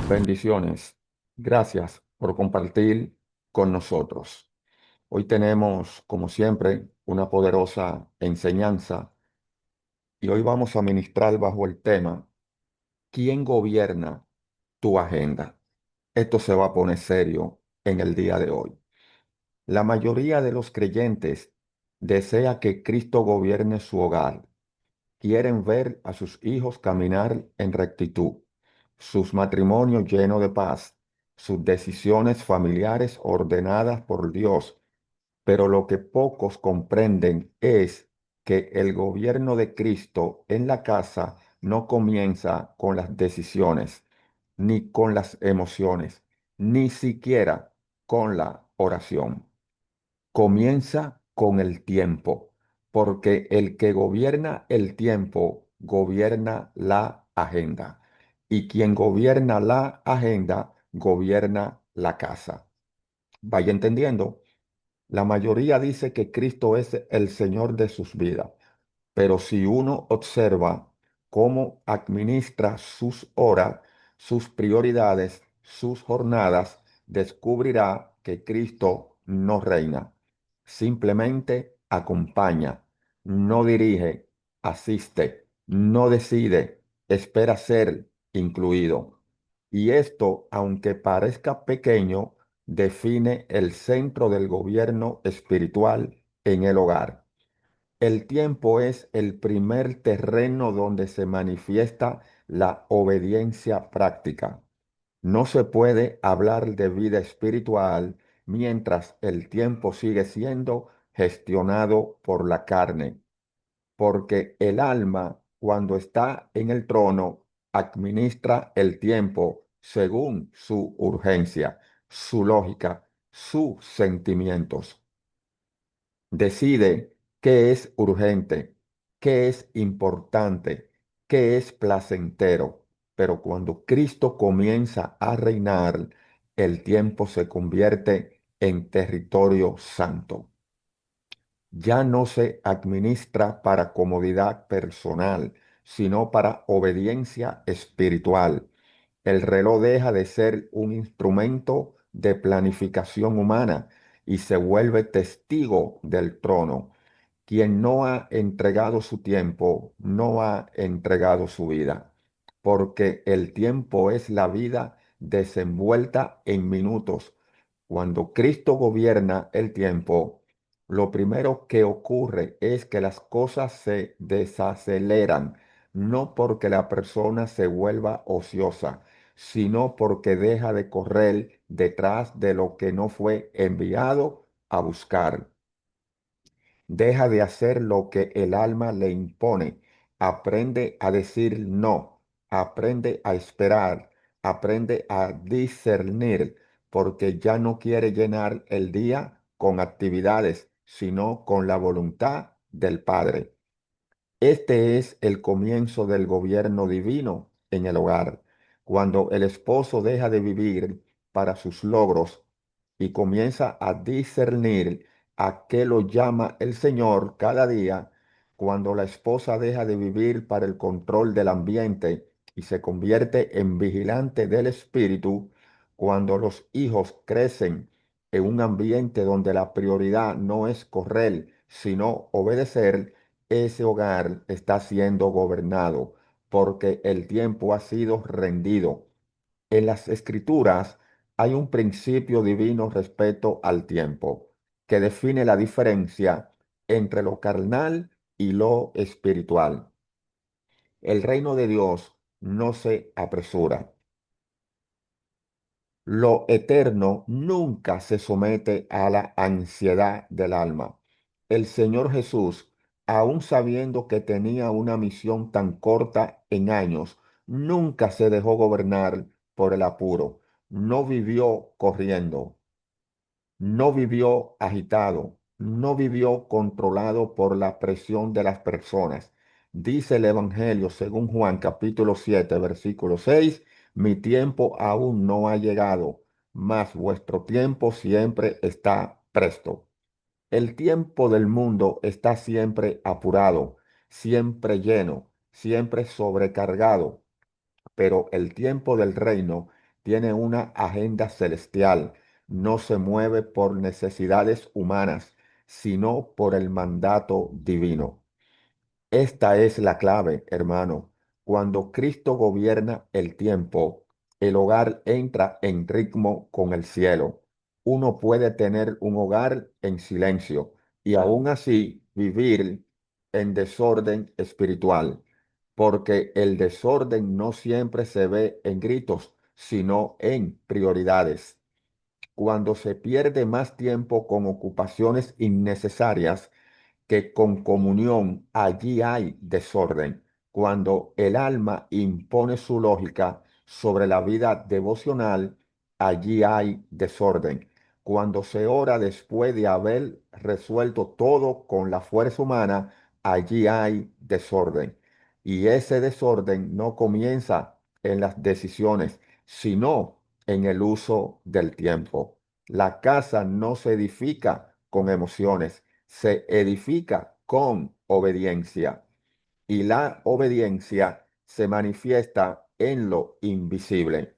Bendiciones. Gracias por compartir con nosotros. Hoy tenemos, como siempre, una poderosa enseñanza y hoy vamos a ministrar bajo el tema ¿Quién gobierna tu agenda? Esto se va a poner serio en el día de hoy. La mayoría de los creyentes desea que Cristo gobierne su hogar. Quieren ver a sus hijos caminar en rectitud, sus matrimonios llenos de paz, sus decisiones familiares ordenadas por Dios. Pero lo que pocos comprenden es que el gobierno de Cristo en la casa no comienza con las decisiones, ni con las emociones, ni siquiera con la oración. Comienza con el tiempo, porque el que gobierna el tiempo gobierna la agenda, y quien gobierna la agenda gobierna la casa. Vaya entendiendo, la mayoría dice que Cristo es el Señor de sus vidas, pero si uno observa cómo administra sus horas, sus prioridades, sus jornadas, descubrirá que Cristo no reina. Simplemente acompaña, no dirige, asiste, no decide, espera ser incluido. Y esto, aunque parezca pequeño, define el centro del gobierno espiritual en el hogar. El tiempo es el primer terreno donde se manifiesta la obediencia práctica. No se puede hablar de vida espiritual mientras el tiempo sigue siendo gestionado por la carne, porque el alma, cuando está en el trono, administra el tiempo según su urgencia, su lógica, sus sentimientos. Decide qué es urgente, qué es importante, qué es placentero. Pero cuando Cristo comienza a reinar, el tiempo se convierte en territorio santo. Ya no se administra para comodidad personal, sino para obediencia espiritual. El reloj deja de ser un instrumento de planificación humana y se vuelve testigo del trono. Quien no ha entregado su tiempo, no ha entregado su vida, porque el tiempo es la vida desenvuelta en minutos. Cuando Cristo gobierna el tiempo, lo primero que ocurre es que las cosas se desaceleran, no porque la persona se vuelva ociosa, sino porque deja de correr detrás de lo que no fue enviado a buscar. Deja de hacer lo que el alma le impone. Aprende a decir no. Aprende a esperar. Aprende a discernir, porque ya no quiere llenar el día con actividades, sino con la voluntad del Padre. Este es el comienzo del gobierno divino en el hogar, cuando el esposo deja de vivir para sus logros y comienza a discernir a qué lo llama el Señor cada día, cuando la esposa deja de vivir para el control del ambiente y se convierte en vigilante del espíritu, cuando los hijos crecen en un ambiente donde la prioridad no es correr, sino obedecer, ese hogar está siendo gobernado porque el tiempo ha sido rendido. En las escrituras hay un principio divino respecto al tiempo que define la diferencia entre lo carnal y lo espiritual. El reino de Dios no se apresura. Lo eterno nunca se somete a la ansiedad del alma. El Señor Jesús, aun sabiendo que tenía una misión tan corta en años, nunca se dejó gobernar por el apuro. No vivió corriendo, no vivió agitado, no vivió controlado por la presión de las personas. Dice el Evangelio según Juan capítulo 7 versículo 6: mi tiempo aún no ha llegado, mas vuestro tiempo siempre está presto. El tiempo del mundo está siempre apurado, siempre lleno, siempre sobrecargado, pero el tiempo del reino tiene una agenda celestial. No se mueve por necesidades humanas, sino por el mandato divino. Esta es la clave, hermano. Cuando Cristo gobierna el tiempo, el hogar entra en ritmo con el cielo. Uno puede tener un hogar en silencio y aún así vivir en desorden espiritual, porque el desorden no siempre se ve en gritos, sino en prioridades. Cuando se pierde más tiempo con ocupaciones innecesarias, que con comunión allí hay desorden. Cuando el alma impone su lógica sobre la vida devocional, allí hay desorden. Cuando se ora después de haber resuelto todo con la fuerza humana, allí hay desorden. Y ese desorden no comienza en las decisiones, sino en el uso del tiempo. La casa no se edifica con emociones, se edifica con obediencia y la obediencia se manifiesta en lo invisible.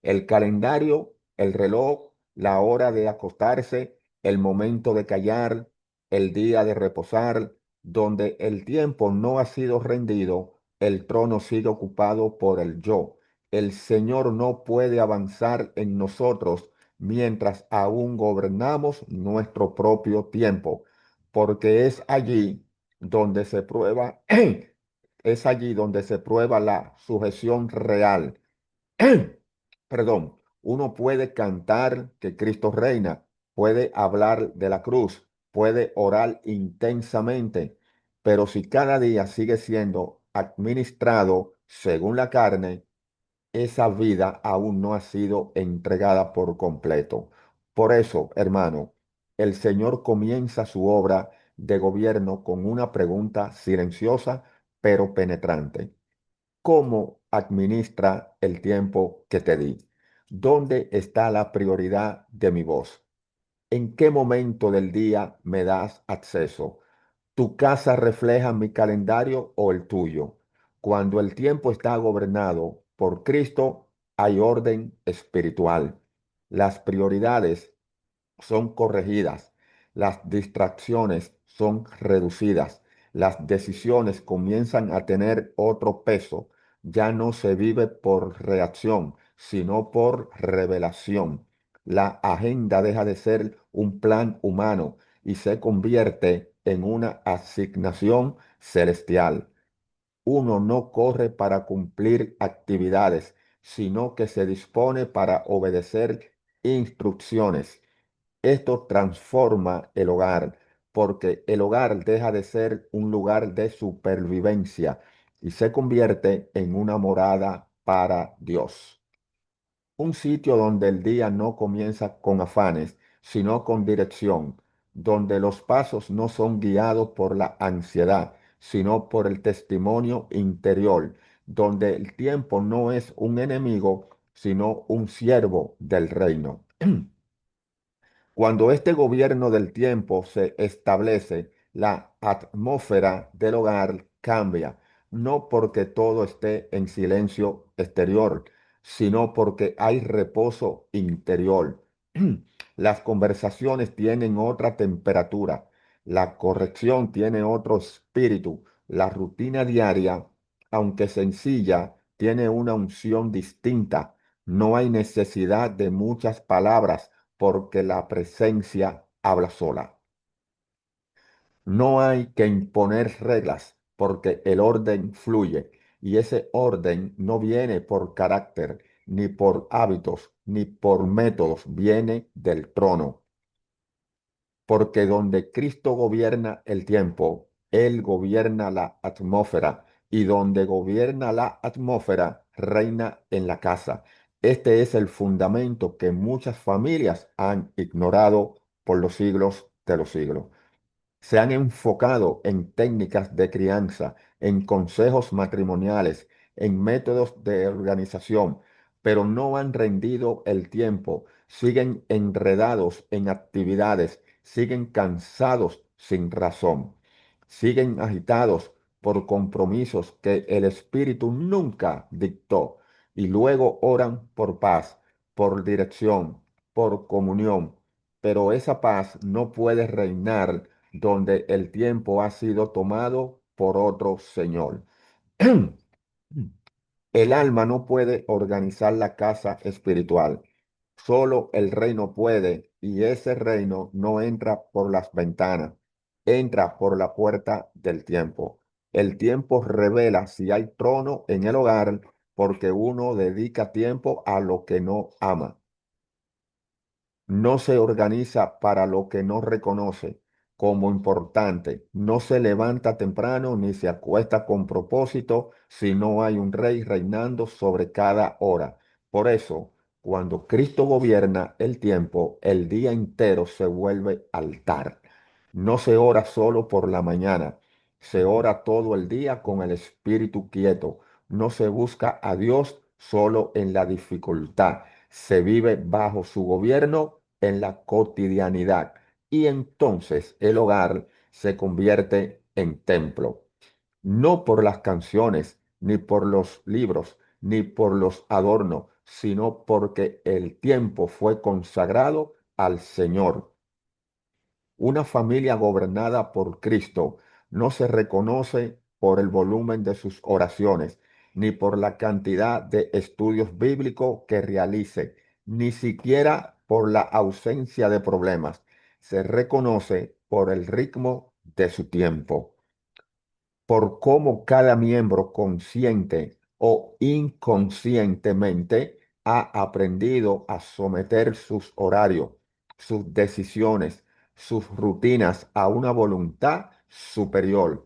El calendario, el reloj, la hora de acostarse, el momento de callar, el día de reposar, donde el tiempo no ha sido rendido, el trono sigue ocupado por el yo. El Señor no puede avanzar en nosotros mientras aún gobernamos nuestro propio tiempo, porque es allí donde se prueba, es allí donde se prueba la sujeción real. Perdón, uno puede cantar que Cristo reina, puede hablar de la cruz, puede orar intensamente, pero si cada día sigue siendo administrado según la carne, esa vida aún no ha sido entregada por completo. Por eso, hermano, el Señor comienza su obra de gobierno con una pregunta silenciosa pero penetrante. ¿Cómo administra el tiempo que te di? ¿Dónde está la prioridad de mi voz? ¿En qué momento del día me das acceso? ¿Tu casa refleja mi calendario o el tuyo? Cuando el tiempo está gobernado por Cristo, hay orden espiritual. Las prioridades son corregidas, las distracciones son reducidas, las decisiones comienzan a tener otro peso. Ya no se vive por reacción, sino por revelación. La agenda deja de ser un plan humano y se convierte en una asignación celestial. Uno no corre para cumplir actividades, sino que se dispone para obedecer instrucciones. Esto transforma el hogar, porque el hogar deja de ser un lugar de supervivencia y se convierte en una morada para Dios. Un sitio donde el día no comienza con afanes, sino con dirección, donde los pasos no son guiados por la ansiedad, sino por el testimonio interior, donde el tiempo no es un enemigo, sino un siervo del reino. Cuando este gobierno del tiempo se establece, la atmósfera del hogar cambia, no porque todo esté en silencio exterior, sino porque hay reposo interior. Las conversaciones tienen otra temperatura, la corrección tiene otro espíritu, la rutina diaria, aunque sencilla, tiene una unción distinta. No hay necesidad de muchas palabras porque la presencia habla sola. No hay que imponer reglas porque el orden fluye y ese orden no viene por carácter, ni por hábitos, ni por métodos, viene del trono. Porque donde Cristo gobierna el tiempo, Él gobierna la atmósfera y donde gobierna la atmósfera, reina en la casa. Este es el fundamento que muchas familias han ignorado por los siglos de los siglos. Se han enfocado en técnicas de crianza, en consejos matrimoniales, en métodos de organización, pero no han rendido el tiempo, siguen enredados en actividades, siguen cansados sin razón, siguen agitados por compromisos que el Espíritu nunca dictó. y luego oran por paz, por dirección, por comunión. Pero esa paz no puede reinar donde el tiempo ha sido tomado por otro Señor. El alma no puede organizar la casa espiritual. Solo el reino puede, y ese reino no entra por las ventanas, entra por la puerta del tiempo. El tiempo revela si hay trono en el hogar porque uno dedica tiempo a lo que no ama. No se organiza para lo que no reconoce como importante. No se levanta temprano ni se acuesta con propósito si no hay un rey reinando sobre cada hora. Por eso, cuando Cristo gobierna el tiempo, el día entero se vuelve altar. No se ora solo por la mañana, se ora todo el día con el espíritu quieto. No se busca a Dios solo en la dificultad, se vive bajo su gobierno en la cotidianidad y entonces el hogar se convierte en templo, no por las canciones, ni por los libros, ni por los adornos, sino porque el tiempo fue consagrado al Señor. Una familia gobernada por Cristo no se reconoce por el volumen de sus oraciones, ni por la cantidad de estudios bíblicos que realice, ni siquiera por la ausencia de problemas. Se reconoce por el ritmo de su tiempo, por cómo cada miembro consciente o inconscientemente ha aprendido a someter sus horarios, sus decisiones, sus rutinas a una voluntad superior.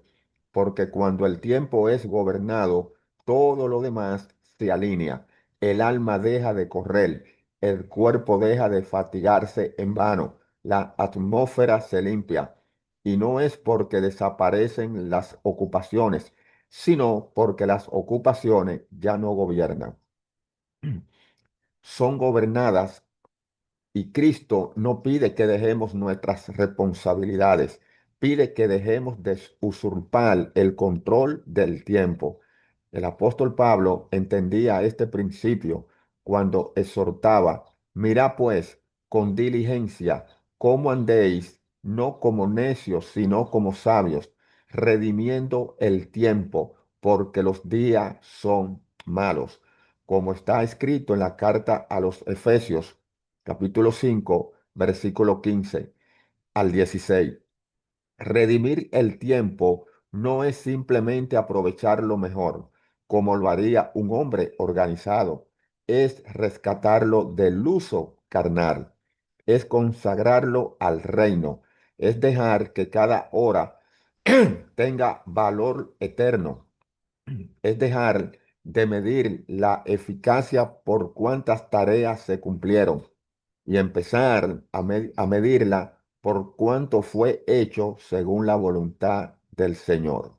Porque cuando el tiempo es gobernado, todo lo demás se alinea. El alma deja de correr, el cuerpo deja de fatigarse en vano, la atmósfera se limpia y no es porque desaparecen las ocupaciones, sino porque las ocupaciones ya no gobiernan. Son gobernadas y Cristo no pide que dejemos nuestras responsabilidades, pide que dejemos de usurpar el control del tiempo. El apóstol Pablo entendía este principio cuando exhortaba, mirad pues con diligencia cómo andéis, no como necios, sino como sabios, redimiendo el tiempo, porque los días son malos. Como está escrito en la carta a los Efesios, capítulo 5, versículo 15 al 16. Redimir el tiempo no es simplemente aprovecharlo mejor, como lo haría un hombre organizado, es rescatarlo del uso carnal, es consagrarlo al reino, es dejar que cada hora tenga valor eterno, es dejar de medir la eficacia por cuántas tareas se cumplieron y empezar a medirla por cuánto fue hecho según la voluntad del Señor.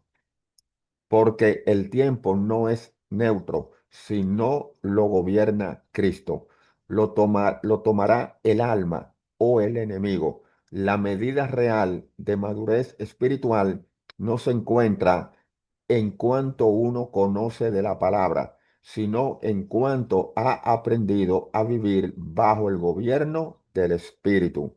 Porque el tiempo no es neutro, sino lo gobierna Cristo. Lo tomará el alma o el enemigo. La medida real de madurez espiritual no se encuentra en cuanto uno conoce de la palabra, sino en cuanto ha aprendido a vivir bajo el gobierno del Espíritu.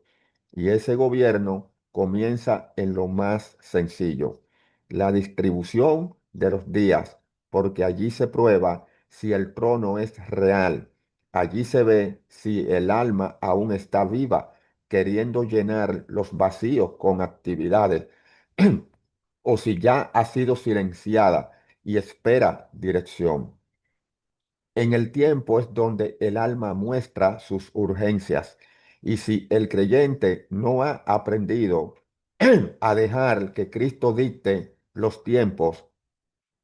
Y ese gobierno comienza en lo más sencillo, la distribución de los días, porque allí se prueba si el trono es real. Allí se ve si el alma aún está viva, queriendo llenar los vacíos con actividades, o si ya ha sido silenciada y espera dirección. En el tiempo es donde el alma muestra sus urgencias. Y si el creyente no ha aprendido a dejar que Cristo dicte los tiempos,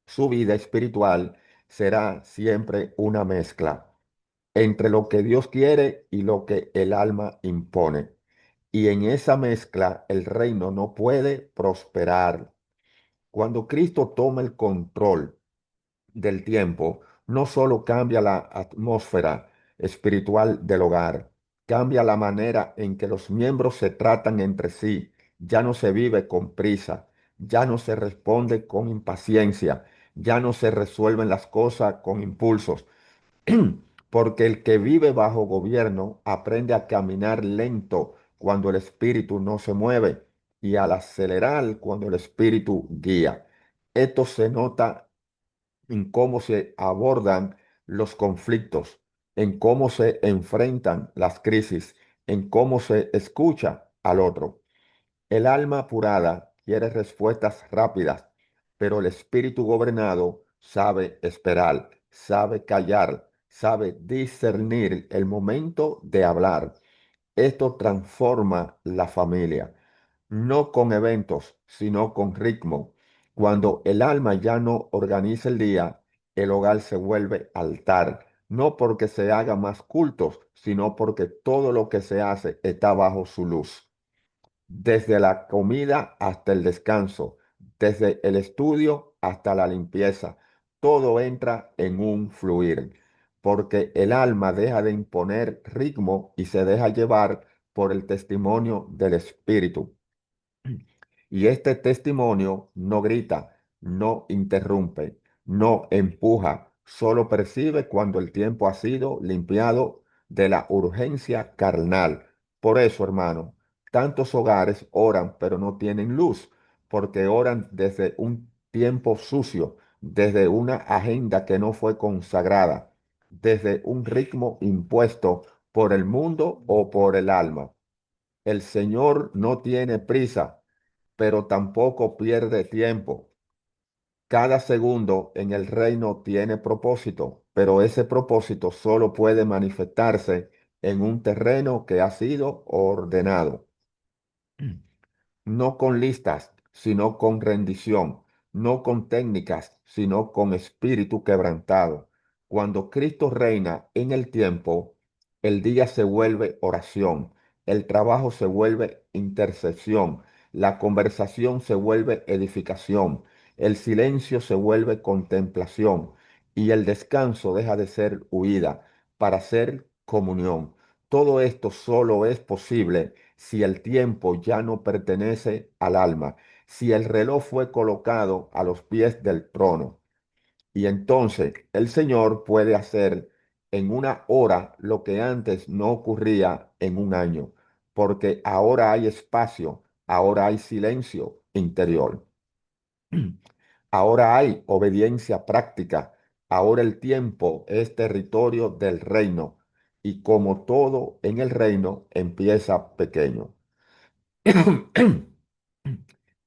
su vida espiritual será siempre una mezcla entre lo que Dios quiere y lo que el alma impone. Y en esa mezcla el reino no puede prosperar. Cuando Cristo toma el control del tiempo, no solo cambia la atmósfera espiritual del hogar, cambia la manera en que los miembros se tratan entre sí. Ya no se vive con prisa, ya no se responde con impaciencia, ya no se resuelven las cosas con impulsos, Porque el que vive bajo gobierno aprende a caminar lento cuando el espíritu no se mueve y al acelerar cuando el espíritu guía. Esto se nota en cómo se abordan los conflictos, en cómo se enfrentan las crisis, en cómo se escucha al otro. El alma apurada quiere respuestas rápidas, pero el espíritu gobernado sabe esperar, sabe callar, sabe discernir el momento de hablar. Esto transforma la familia, no con eventos, sino con ritmo. Cuando el alma ya no organiza el día, el hogar se vuelve altar, no porque se haga más cultos, sino porque todo lo que se hace está bajo su luz. Desde la comida hasta el descanso, desde el estudio hasta la limpieza, todo entra en un fluir, porque el alma deja de imponer ritmo y se deja llevar por el testimonio del Espíritu. Y este testimonio no grita, no interrumpe, no empuja, solo percibe cuando el tiempo ha sido limpiado de la urgencia carnal. Por eso, hermano, tantos hogares oran pero no tienen luz, porque oran desde un tiempo sucio, desde una agenda que no fue consagrada, desde un ritmo impuesto por el mundo o por el alma. El Señor no tiene prisa, pero tampoco pierde tiempo. Cada segundo en el reino tiene propósito, pero ese propósito solo puede manifestarse en un terreno que ha sido ordenado. No con listas, sino con rendición, no con técnicas, sino con espíritu quebrantado. Cuando Cristo reina en el tiempo, el día se vuelve oración, el trabajo se vuelve intercesión, la conversación se vuelve edificación, el silencio se vuelve contemplación y el descanso deja de ser huida para ser comunión. Todo esto solo es posible si el tiempo ya no pertenece al alma, si el reloj fue colocado a los pies del trono. Y entonces el Señor puede hacer en una hora lo que antes no ocurría en un año, porque ahora hay espacio, ahora hay silencio interior. Ahora hay obediencia práctica. Ahora el tiempo es territorio del reino. Y como todo en el reino, empieza pequeño.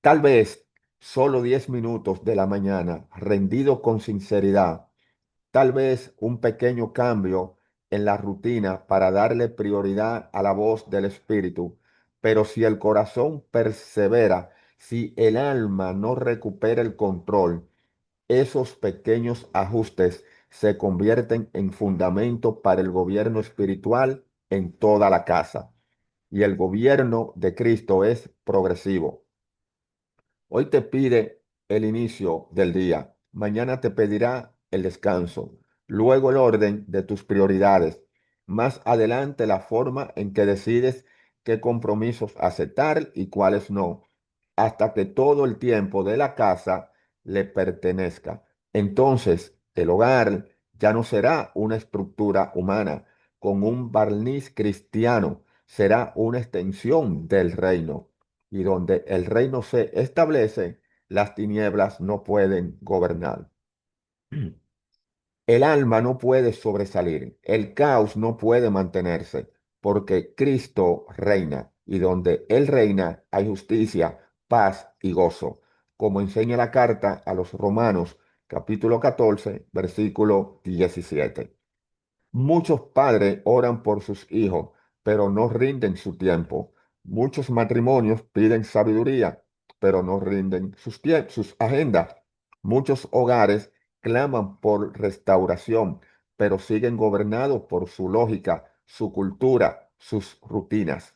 Tal vez solo 10 minutos de la mañana, rendido con sinceridad, tal vez un pequeño cambio en la rutina para darle prioridad a la voz del Espíritu, pero si el corazón persevera, si el alma no recupera el control, esos pequeños ajustes se convierten en fundamento para el gobierno espiritual en toda la casa. Y el gobierno de Cristo es progresivo. Hoy te pide el inicio del día, mañana te pedirá el descanso, luego el orden de tus prioridades, más adelante la forma en que decides qué compromisos aceptar y cuáles no, hasta que todo el tiempo de la casa le pertenezca. Entonces, el hogar ya no será una estructura humana con un barniz cristiano, será una extensión del reino y donde el reino se establece, las tinieblas no pueden gobernar. El alma no puede sobresalir, el caos no puede mantenerse, porque Cristo reina, y donde Él reina hay justicia, paz y gozo, como enseña la carta a los Romanos, capítulo 14, versículo 17. Muchos padres oran por sus hijos, pero no rinden su tiempo. Muchos matrimonios piden sabiduría, pero no rinden sus agendas. Muchos hogares claman por restauración, pero siguen gobernados por su lógica, su cultura, sus rutinas.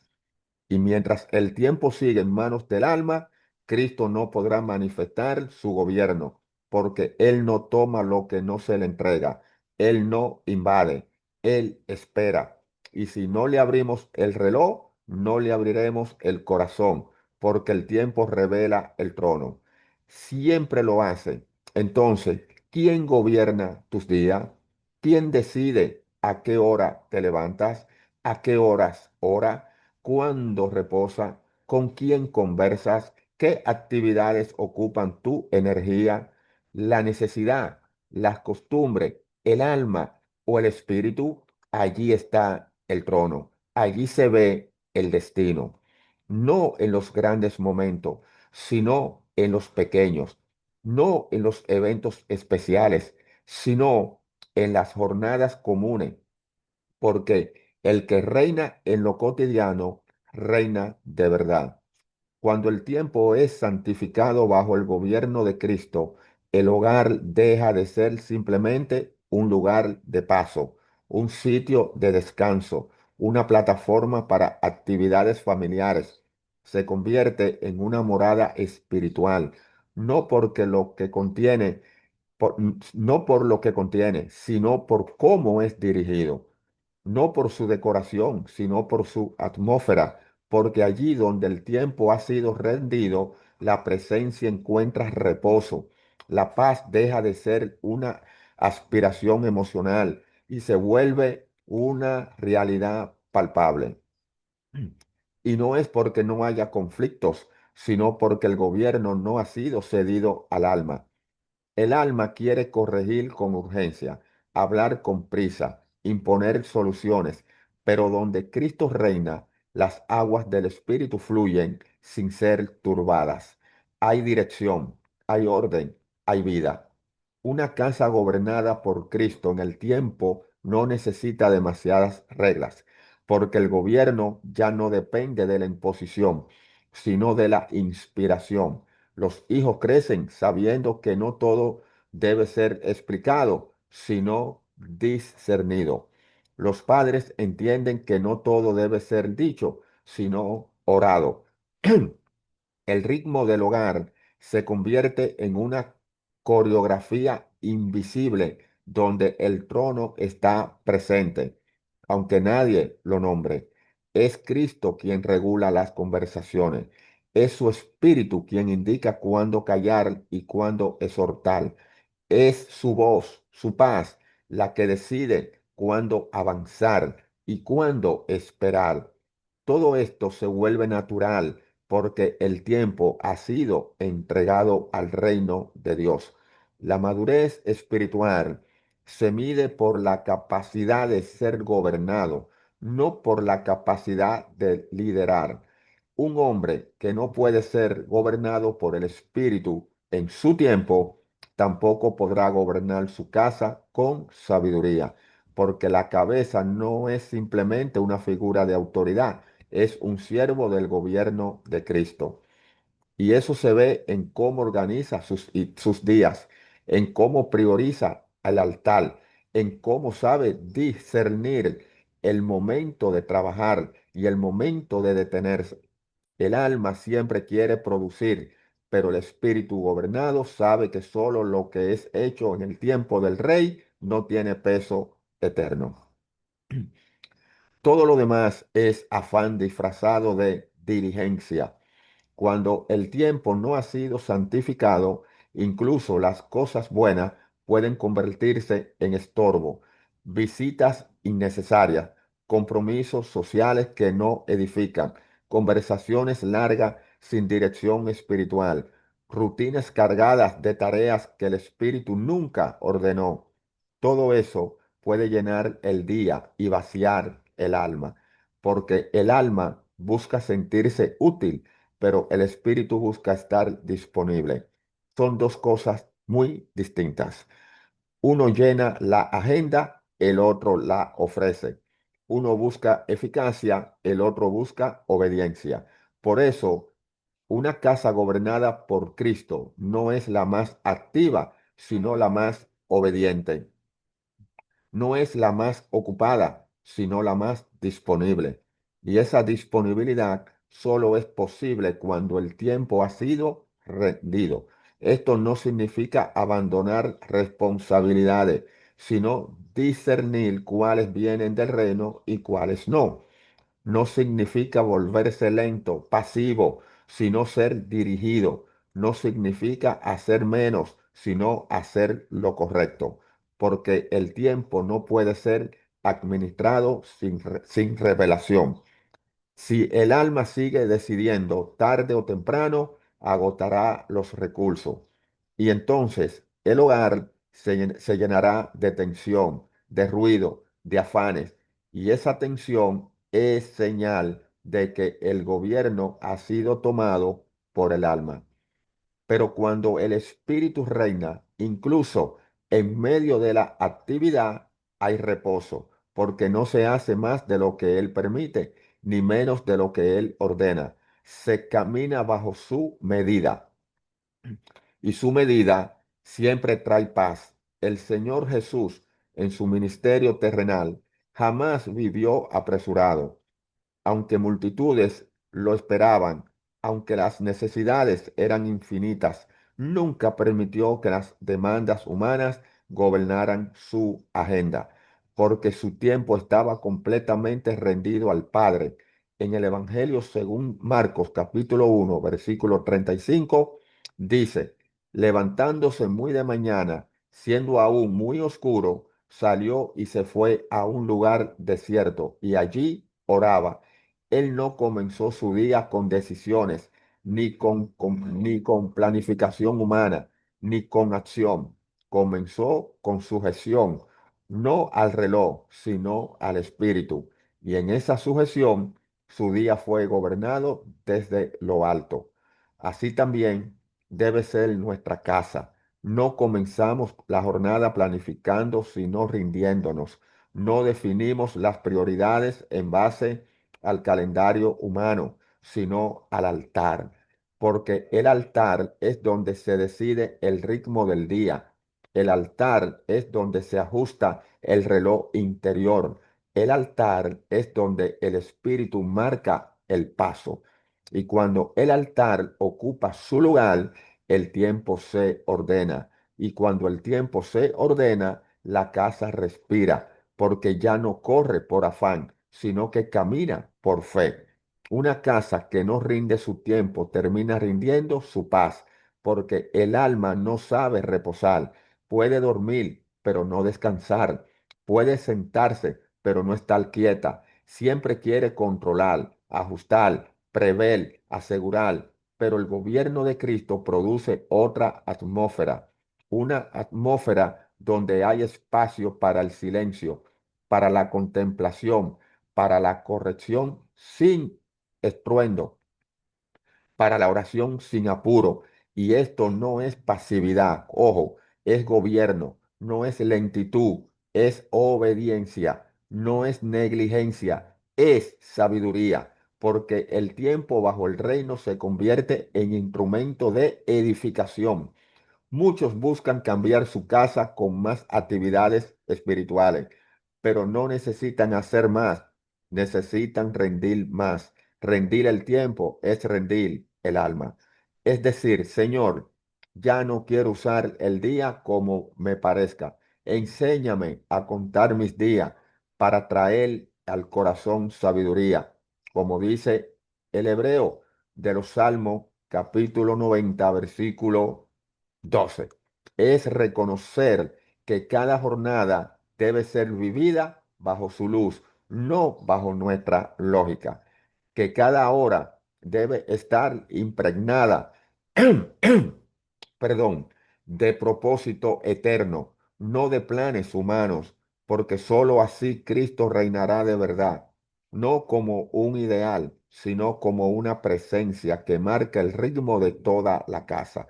Y mientras el tiempo sigue en manos del alma, Cristo no podrá manifestar su gobierno, porque Él no toma lo que no se le entrega. Él no invade, Él espera. Y si no le abrimos el reloj, no le abriremos el corazón, porque el tiempo revela el trono. Siempre lo hace. Entonces, ¿quién gobierna tus días? ¿Quién decide a qué hora te levantas, a qué horas ora, cuándo reposa, con quién conversas, qué actividades ocupan tu energía, la necesidad, las costumbres, el alma o el espíritu? Allí está el trono, allí se ve el destino, no en los grandes momentos, sino en los pequeños, no en los eventos especiales, sino en las jornadas comunes, porque el que reina en lo cotidiano, reina de verdad. Cuando el tiempo es santificado bajo el gobierno de Cristo, el hogar deja de ser simplemente un lugar de paso, un sitio de descanso, una plataforma para actividades familiares. Se convierte en una morada espiritual, no porque lo que contiene no por lo que contiene, sino por cómo es dirigido, no por su decoración, sino por su atmósfera, porque allí donde el tiempo ha sido rendido, la presencia encuentra reposo. La paz deja de ser una aspiración emocional y se vuelve una realidad palpable. Y no es porque no haya conflictos, sino porque el gobierno no ha sido cedido al alma. El alma quiere corregir con urgencia, hablar con prisa, imponer soluciones, pero donde Cristo reina, las aguas del Espíritu fluyen sin ser turbadas. Hay dirección, hay orden, hay vida. Una casa gobernada por Cristo en el tiempo no necesita demasiadas reglas, porque el gobierno ya no depende de la imposición, sino de la inspiración. Los hijos crecen sabiendo que no todo debe ser explicado, sino discernido. Los padres entienden que no todo debe ser dicho, sino orado. El ritmo del hogar se convierte en una coreografía invisible donde el trono está presente, aunque nadie lo nombre. Es Cristo quien regula las conversaciones. Es su espíritu quien indica cuándo callar y cuándo exhortar. Es su voz, su paz, la que decide cuándo avanzar y cuándo esperar. Todo esto se vuelve natural porque el tiempo ha sido entregado al reino de Dios. La madurez espiritual se mide por la capacidad de ser gobernado, no por la capacidad de liderar. Un hombre que no puede ser gobernado por el Espíritu en su tiempo, tampoco podrá gobernar su casa con sabiduría, porque la cabeza no es simplemente una figura de autoridad, es un siervo del gobierno de Cristo. Y eso se ve en cómo organiza sus días, en cómo prioriza el altar, en cómo sabe discernir el momento de trabajar y el momento de detenerse. El alma siempre quiere producir, pero el espíritu gobernado sabe que solo lo que es hecho en el tiempo del rey no tiene peso eterno. Todo lo demás es afán disfrazado de diligencia. Cuando el tiempo no ha sido santificado, incluso las cosas buenas pueden convertirse en estorbo, visitas innecesarias, compromisos sociales que no edifican, conversaciones largas sin dirección espiritual, rutinas cargadas de tareas que el espíritu nunca ordenó. Todo eso puede llenar el día y vaciar el alma, porque el alma busca sentirse útil, pero el espíritu busca estar disponible. Son dos cosas muy distintas. Uno llena la agenda, el otro la ofrece. Uno busca eficacia, el otro busca obediencia. Por eso, una casa gobernada por Cristo no es la más activa, sino la más obediente. No es la más ocupada, sino la más disponible. Y esa disponibilidad solo es posible cuando el tiempo ha sido rendido. Esto no significa abandonar responsabilidades, sino discernir cuáles vienen del reino y cuáles no. No significa volverse lento, pasivo, sino ser dirigido. No significa hacer menos, sino hacer lo correcto. porque el tiempo no puede ser administrado sin revelación. Si el alma sigue decidiendo tarde o temprano, agotará los recursos. Y entonces el hogar se llenará de tensión, de ruido, de afanes. Y esa tensión es señal de que el gobierno ha sido tomado por el alma. Pero cuando el espíritu reina, incluso en medio de la actividad, hay reposo, porque no se hace más de lo que él permite, ni menos de lo que él ordena. Se camina bajo su medida, y su medida siempre trae paz. El Señor Jesús, en su ministerio terrenal, jamás vivió apresurado aunque multitudes lo esperaban, aunque las necesidades eran infinitas, nunca permitió que las demandas humanas gobernaran su agenda, porque su tiempo estaba completamente rendido al Padre. En el Evangelio según Marcos capítulo 1, versículo 35, dice, levantándose muy de mañana, siendo aún muy oscuro, salió y se fue a un lugar desierto y allí oraba. Él no comenzó su día con decisiones, ni con planificación humana, ni con acción. Comenzó con sujeción, no al reloj, sino al espíritu. Y en esa sujeción, su día fue gobernado desde lo alto. Así también debe ser nuestra casa. No comenzamos la jornada planificando, sino rindiéndonos. No definimos las prioridades en base al calendario humano, sino al altar, porque el altar es donde se decide el ritmo del día. El altar es donde se ajusta el reloj interior. El altar es donde el espíritu marca el paso. Y cuando el altar ocupa su lugar, el tiempo se ordena. Y cuando el tiempo se ordena, la casa respira porque ya no corre por afán, sino que camina por fe. Una casa que no rinde su tiempo termina rindiendo su paz, porque el alma no sabe reposar. Puede dormir, pero no descansar. Puede sentarse, pero no estar quieta. Siempre quiere controlar, ajustar, prever, asegurar. Pero el gobierno de Cristo produce otra atmósfera, una atmósfera donde hay espacio para el silencio, para la contemplación, para la corrección sin estruendo, para la oración sin apuro. Y esto no es pasividad, ojo, es gobierno, no es lentitud, es obediencia, no es negligencia, es sabiduría, porque el tiempo bajo el reino se convierte en instrumento de edificación. Muchos buscan cambiar su casa con más actividades espirituales, pero no necesitan hacer más, necesitan rendir más. Rendir el tiempo es rendir el alma. Es decir, Señor, ya no quiero usar el día como me parezca. Enséñame a contar mis días para traer al corazón sabiduría, como dice el hebreo de los Salmos, capítulo 90, versículo 12. Es reconocer que cada jornada debe ser vivida bajo su luz, no bajo nuestra lógica. Que cada hora debe estar impregnada, perdón, de propósito eterno, no de planes humanos, porque sólo así Cristo reinará de verdad, no como un ideal, sino como una presencia que marca el ritmo de toda la casa.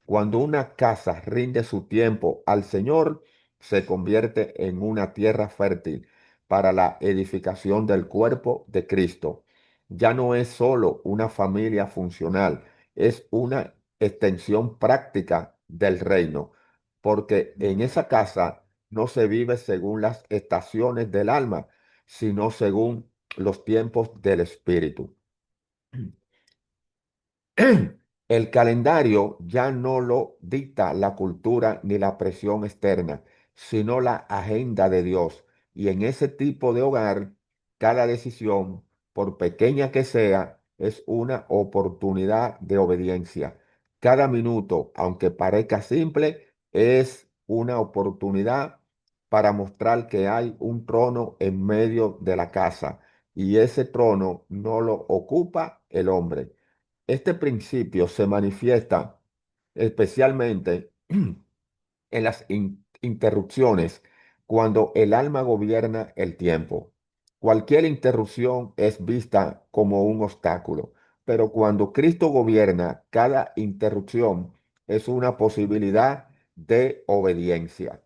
Cuando una casa rinde su tiempo al Señor, se convierte en una tierra fértil para la edificación del cuerpo de Cristo. Ya no es solo una familia funcional, es una extensión práctica del reino, porque en esa casa no se vive según las estaciones del alma, sino según los tiempos del espíritu. El calendario ya no lo dicta la cultura ni la presión externa, sino la agenda de Dios. Y en ese tipo de hogar, cada decisión, por pequeña que sea, es una oportunidad de obediencia. Cada minuto, aunque parezca simple, es una oportunidad para mostrar que hay un trono en medio de la casa y ese trono no lo ocupa el hombre. Este principio se manifiesta especialmente en las interrupciones cuando el alma gobierna el tiempo. Cualquier interrupción es vista como un obstáculo, pero cuando Cristo gobierna, cada interrupción es una posibilidad de obediencia.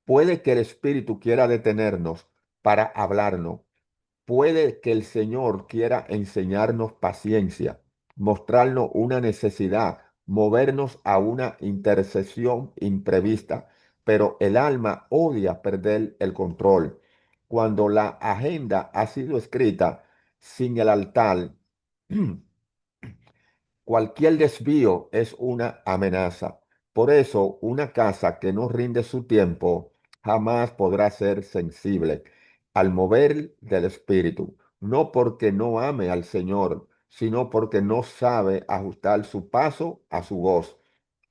Puede que el Espíritu quiera detenernos para hablarnos. Puede que el Señor quiera enseñarnos paciencia, mostrarnos una necesidad, movernos a una intercesión imprevista, pero el alma odia perder el control. Cuando la agenda ha sido escrita sin el altar, cualquier desvío es una amenaza. Por eso, una casa que no rinde su tiempo jamás podrá ser sensible al mover del Espíritu, no porque no ame al Señor, sino porque no sabe ajustar su paso a su voz.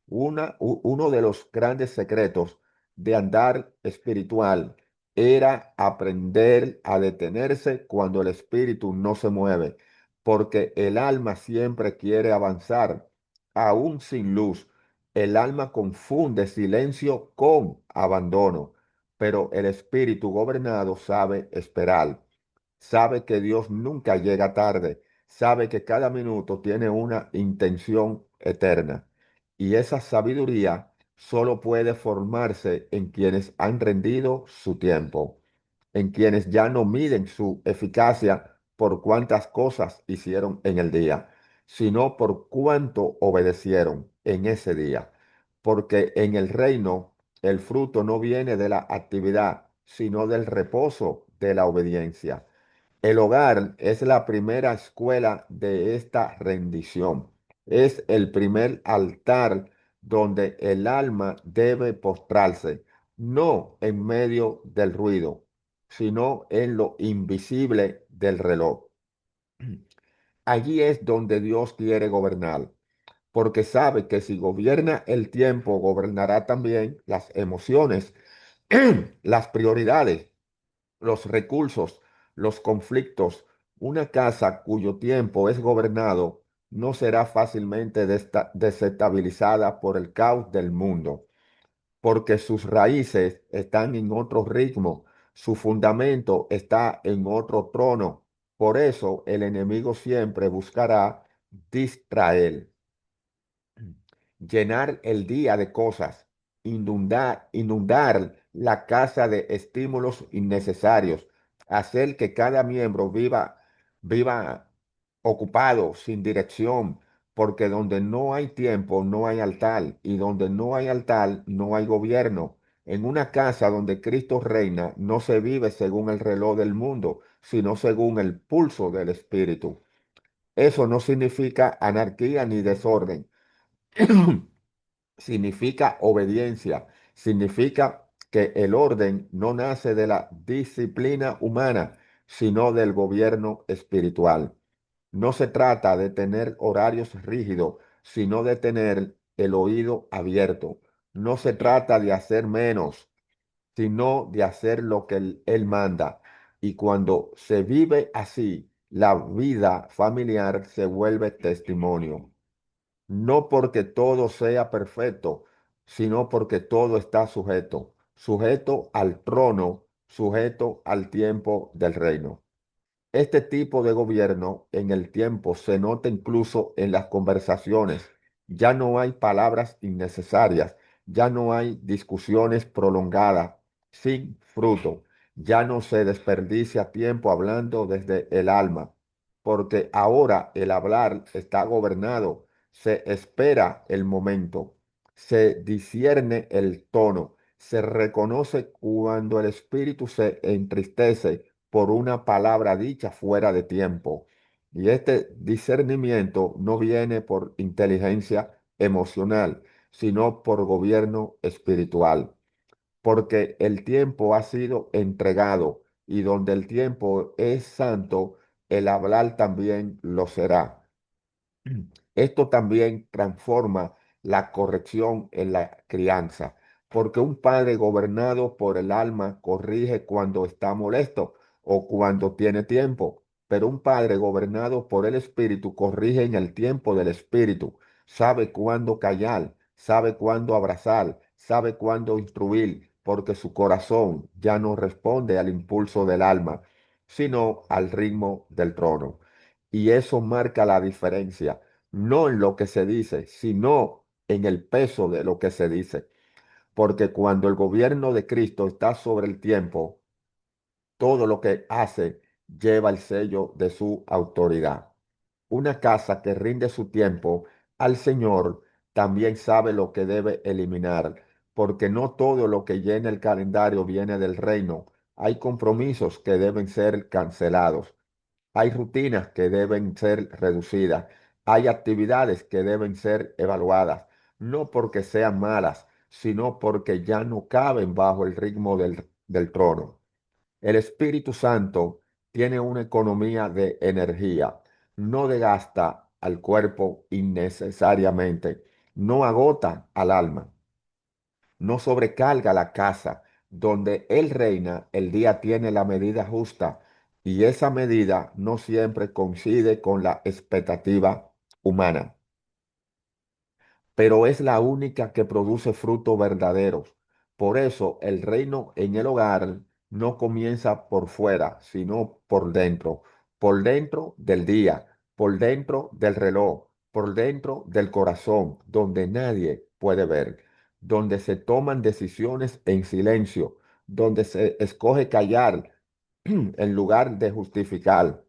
Uno de los grandes secretos de andar espiritual era aprender a detenerse cuando el espíritu no se mueve, porque el alma siempre quiere avanzar, aún sin luz. El alma confunde silencio con abandono, pero el espíritu gobernado sabe esperar, sabe que Dios nunca llega tarde, sabe que cada minuto tiene una intención eterna. Y esa sabiduría solo puede formarse en quienes han rendido su tiempo, en quienes ya no miden su eficacia por cuántas cosas hicieron en el día, sino por cuánto obedecieron en ese día. Porque en el reino el fruto no viene de la actividad, sino del reposo de la obediencia. El hogar es la primera escuela de esta rendición. Es el primer altar donde el alma debe postrarse, no en medio del ruido, sino en lo invisible del reloj. Allí es donde Dios quiere gobernar, porque sabe que si gobierna el tiempo, gobernará también las emociones, las prioridades, los recursos, los conflictos. Una casa cuyo tiempo es gobernado no será fácilmente desestabilizada por el caos del mundo, porque sus raíces están en otro ritmo, su fundamento está en otro trono. Por eso el enemigo siempre buscará distraer, llenar el día de cosas, inundar la casa de estímulos innecesarios, hacer que cada miembro viva ocupado, sin dirección, porque donde no hay tiempo, no hay altar, y donde no hay altar, no hay gobierno. En una casa donde Cristo reina, no se vive según el reloj del mundo, sino según el pulso del Espíritu. Eso no significa anarquía ni desorden. Significa obediencia, significa que el orden no nace de la disciplina humana, sino del gobierno espiritual. No se trata de tener horarios rígidos, sino de tener el oído abierto. No se trata de hacer menos, sino de hacer lo que él manda. Y cuando se vive así, la vida familiar se vuelve testimonio, no porque todo sea perfecto, sino porque todo está sujeto al trono, sujeto al tiempo del reino. Este tipo de gobierno en el tiempo se nota incluso en las conversaciones. Ya no hay palabras innecesarias, ya no hay discusiones prolongadas sin fruto, ya no se desperdicia tiempo hablando desde el alma, porque ahora el hablar está gobernado, se espera el momento, se discierne el tono, se reconoce cuando el espíritu se entristece por una palabra dicha fuera de tiempo. Y este discernimiento no viene por inteligencia emocional, sino por gobierno espiritual, porque el tiempo ha sido entregado y donde el tiempo es santo, el hablar también lo será. Esto también transforma la corrección en la crianza. porque un padre gobernado por el alma corrige cuando está molesto o cuando tiene tiempo, pero un padre gobernado por el espíritu corrige en el tiempo del espíritu, sabe cuándo callar, sabe cuándo abrazar, sabe cuándo instruir, porque su corazón ya no responde al impulso del alma, sino al ritmo del trono. Y eso marca la diferencia, no en lo que se dice, sino en el peso de lo que se dice. Porque cuando el gobierno de Cristo está sobre el tiempo, todo lo que hace lleva el sello de su autoridad. Una casa que rinde su tiempo al Señor también sabe lo que debe eliminar, porque no todo lo que llena el calendario viene del reino. Hay compromisos que deben ser cancelados. Hay rutinas que deben ser reducidas. Hay actividades que deben ser evaluadas, no porque sean malas, sino porque ya no caben bajo el ritmo del trono. El Espíritu Santo tiene una economía de energía, no desgasta al cuerpo innecesariamente, no agota al alma, no sobrecarga la casa. Donde Él reina, el día tiene la medida justa y esa medida no siempre coincide con la expectativa humana, pero es la única que produce frutos verdaderos. Por eso el reino en el hogar no comienza por fuera, sino por dentro del día, por dentro del reloj, por dentro del corazón, donde nadie puede ver, donde se toman decisiones en silencio, donde se escoge callar en lugar de justificar,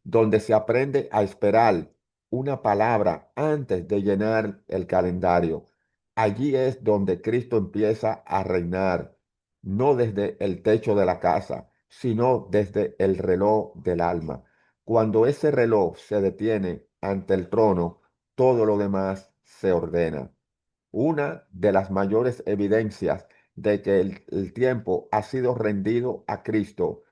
donde se aprende a esperar una palabra antes de llenar el calendario. Allí es donde Cristo empieza a reinar, no desde el techo de la casa, sino desde el reloj del alma. Cuando ese reloj se detiene ante el trono, todo lo demás se ordena. Una de las mayores evidencias de que el tiempo ha sido rendido a Cristo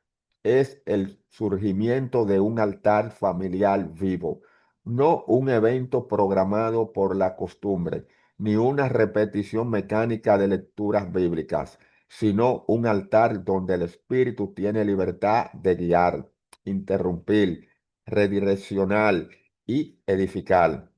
es el surgimiento de un altar familiar vivo, no un evento programado por la costumbre, ni una repetición mecánica de lecturas bíblicas, sino un altar donde el Espíritu tiene libertad de guiar, interrumpir, redireccionar y edificar.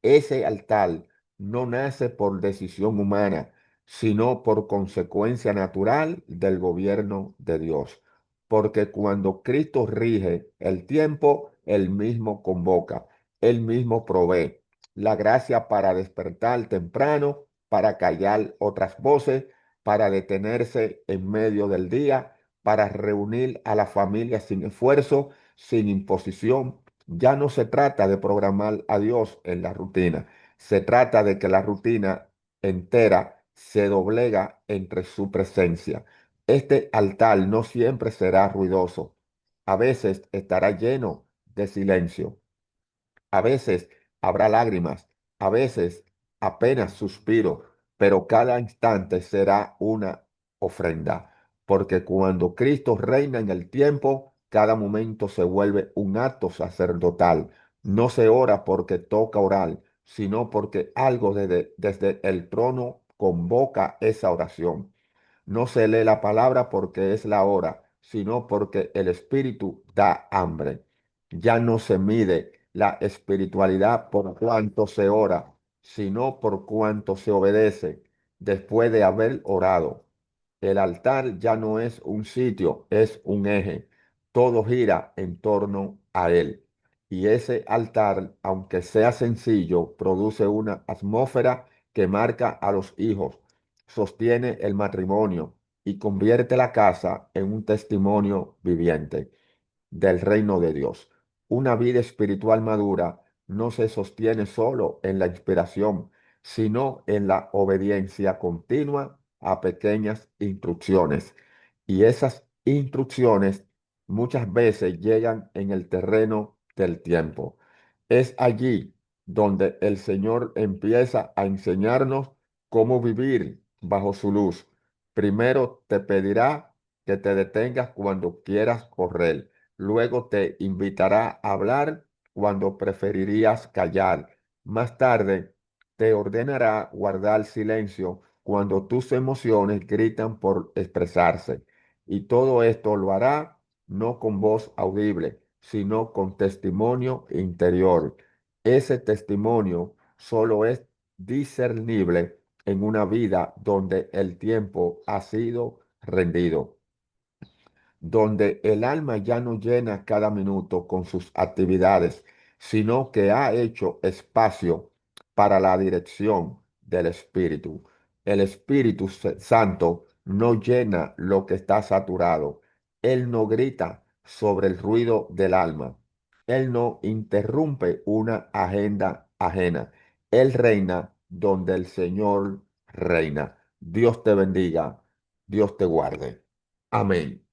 Ese altar no nace por decisión humana, sino por consecuencia natural del gobierno de Dios. Porque cuando Cristo rige el tiempo, Él mismo convoca, Él mismo provee la gracia para despertar temprano, para callar otras voces, para detenerse en medio del día, para reunir a la familia sin esfuerzo, sin imposición. Ya no se trata de programar a Dios en la rutina, se trata de que la rutina entera se doblega entre su presencia. Este altar no siempre será ruidoso, a veces estará lleno de silencio. A veces habrá lágrimas, a veces apenas suspiro, pero cada instante será una ofrenda, porque cuando Cristo reina en el tiempo, cada momento se vuelve un acto sacerdotal. No se ora porque toca orar, sino porque algo desde el trono convoca esa oración. No se lee la palabra porque es la hora, sino porque el Espíritu da hambre. Ya no se mide la espiritualidad por cuánto se ora, sino por cuánto se obedece después de haber orado. El altar ya no es un sitio, es un eje. Todo gira en torno a él. Y ese altar, aunque sea sencillo, produce una atmósfera que marca a los hijos, sostiene el matrimonio y convierte la casa en un testimonio viviente del reino de Dios. Una vida espiritual madura no se sostiene solo en la inspiración, sino en la obediencia continua a pequeñas instrucciones. Y esas instrucciones muchas veces llegan en el terreno del tiempo. Es allí donde el Señor empieza a enseñarnos cómo vivir bajo su luz. Primero te pedirá que te detengas cuando quieras correr. Luego te invitará a hablar cuando preferirías callar. Más tarde te ordenará guardar silencio cuando tus emociones gritan por expresarse. Y todo esto lo hará no con voz audible, sino con testimonio interior. Ese testimonio solo es discernible en una vida donde el tiempo ha sido rendido, donde el alma ya no llena cada minuto con sus actividades, sino que ha hecho espacio para la dirección del Espíritu. El Santo no llena lo que está saturado. Él no grita sobre el ruido del alma. Él no interrumpe una agenda ajena. Él reina donde el Señor reina. Dios te bendiga. Dios te guarde. Amén.